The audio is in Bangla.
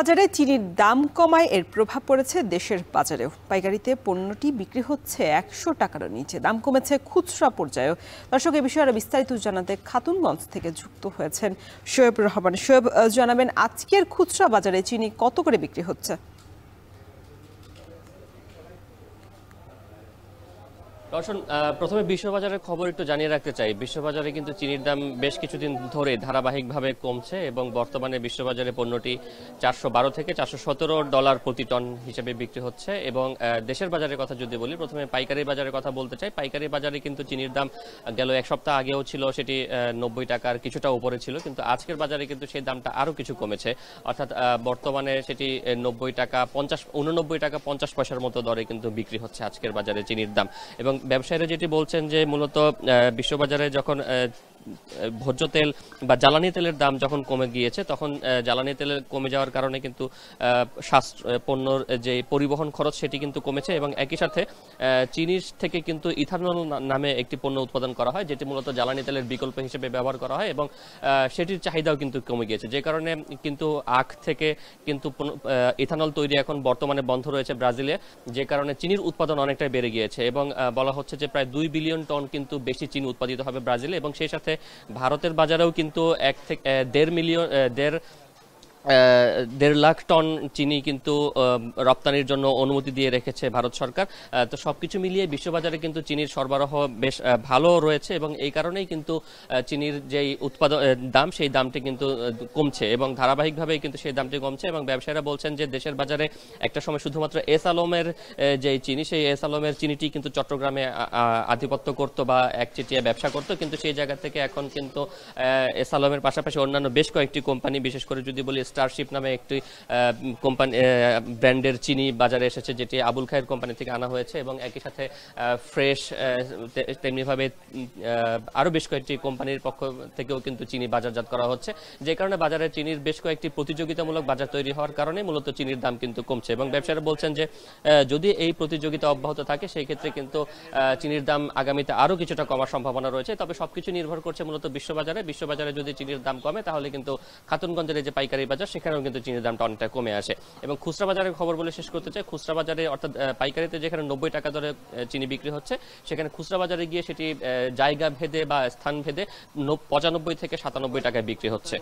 বাজারে চিনির দাম কমায় এর প্রভাব পড়েছে দেশের বাজারেও। পাইকারিতে পণ্যটি বিক্রি হচ্ছে ১০০ টাকারও নিচে, দাম কমেছে খুচরা পর্যায়েও। দর্শক, এ বিষয়ে আরো বিস্তারিত জানাতে খাতুনগঞ্জ থেকে যুক্ত হয়েছেন শোয়েব রহমান। শোয়েব, জানাবেন আজকের খুচরা বাজারে চিনি কত করে বিক্রি হচ্ছে? রওশন, প্রথমে বিশ্ববাজারের খবর একটু জানিয়ে রাখতে চাই। বিশ্ববাজারে কিন্তু চিনির দাম বেশ কিছুদিন ধরে ধারাবাহিকভাবে কমছে এবং বর্তমানে বিশ্ববাজারে পণ্যটি ৪১২ থেকে ৪১৭ ডলার প্রতি টন হিসেবে বিক্রি হচ্ছে। এবং দেশের বাজারের কথা যদি বলি, প্রথমে পাইকারি বাজারের কথা বলতে চাই। পাইকারি বাজারে কিন্তু চিনির দাম গেল এক সপ্তাহ আগেও ছিল, সেটি ৯০ টাকার কিছুটা উপরে ছিল, কিন্তু আজকের বাজারে কিন্তু সেই দামটা আরও কিছু কমেছে। অর্থাৎ বর্তমানে সেটি ৯০ টাকা 89 টাকা 50 পয়সার মতো দরে কিন্তু বিক্রি হচ্ছে আজকের বাজারে চিনির দাম। এবং ব্যবসায়ীরা যেটি বলছেন যে মূলত বিশ্ববাজারে যখন ভোজ্য তেল বা জ্বালানি তেলের দাম যখন কমে গিয়েছে, তখন জ্বালানি তেলের কমে যাওয়ার কারণে কিন্তু পণ্যর যে পরিবহন খরচ সেটি কিন্তু কমেছে। এবং একই সাথে চিনির থেকে কিন্তু ইথানল নামে একটি পণ্য উৎপাদন করা হয়, যেটি মূলত জ্বালানি তেলের বিকল্প হিসেবে ব্যবহার করা হয়, এবং সেটির চাহিদাও কিন্তু কমে গিয়েছে। যে কারণে কিন্তু আখ থেকে কিন্তু ইথানল তৈরি এখন বর্তমানে বন্ধ রয়েছে ব্রাজিলে, যে কারণে চিনির উৎপাদন অনেকটাই বেড়ে গিয়েছে। এবং বলা হচ্ছে যে প্রায় ২ বিলিয়ন টন কিন্তু বেশি চিনি উৎপাদিত হবে ব্রাজিলে। এবং সেই সাথে ভারতের বাজারেও কিন্তু ১ থেকে ১.৫ লাখ টন চিনি কিন্তু রপ্তানির জন্য অনুমতি দিয়ে রেখেছে ভারত সরকার। তো সবকিছু মিলিয়ে বিশ্ববাজারে কিন্তু চিনির সরবরাহ বেশ ভালো রয়েছে, এবং এই কারণেই কিন্তু চিনির যেই উৎপাদন দাম, সেই দামটি কিন্তু কমছে এবং ধারাবাহিকভাবেই কিন্তু সেই দামটি কমছে। এবং ব্যবসায়ীরা বলছেন যে দেশের বাজারে একটা সময় শুধুমাত্র এস আলমের যেই চিনি, সেই এস আলমের চিনিটি কিন্তু চট্টগ্রামে আধিপত্য করত বা একচেটিয়া ব্যবসা করত, কিন্তু সেই জায়গা থেকে এখন কিন্তু এস আলমের পাশাপাশি অন্যান্য বেশ কয়েকটি কোম্পানি, বিশেষ করে যদি বলি স্টারশিপ নামে একটি কোম্পানি ব্র্যান্ডের চিনি বাজারে এসেছে, যেটি আবুল খায়ের কোম্পানি থেকে আনা হয়েছে। এবং একই সাথে ফ্রেশ তেমনিভাবে আরও বেশ কয়েকটি কোম্পানির পক্ষ থেকেও কিন্তু চিনি বাজারজাত করা হচ্ছে, যে কারণে বাজারে চিনির বেশ কয়েকটি প্রতিযোগিতামূলক বাজার তৈরি হওয়ার কারণে মূলত চিনির দাম কিন্তু কমছে। এবং ব্যবসায়ীরা বলছেন যে যদি এই প্রতিযোগিতা অব্যাহত থাকে, সেই ক্ষেত্রে কিন্তু চিনির দাম আগামীতে আরও কিছুটা কমার সম্ভাবনা রয়েছে। তবে সবকিছু নির্ভর করছে মূলত বিশ্ববাজারে যদি চিনির দাম কমে, তাহলে কিন্তু খাতুনগঞ্জের যে পাইকারি বাজার, সেখানেও কিন্তু চিনির দামটা অনেকটা কমে আসে। এবং খুচরা বাজারের খবর বলে শেষ করতে চাই। খুচরা বাজারে অর্থাৎ পাইকারিতে যেখানে ৯০ টাকা দরে চিনি বিক্রি হচ্ছে, সেখানে খুচরা বাজারে গিয়ে সেটি জায়গা ভেদে বা স্থান ভেদে ৯৫ থেকে ৯৭ টাকায় বিক্রি হচ্ছে।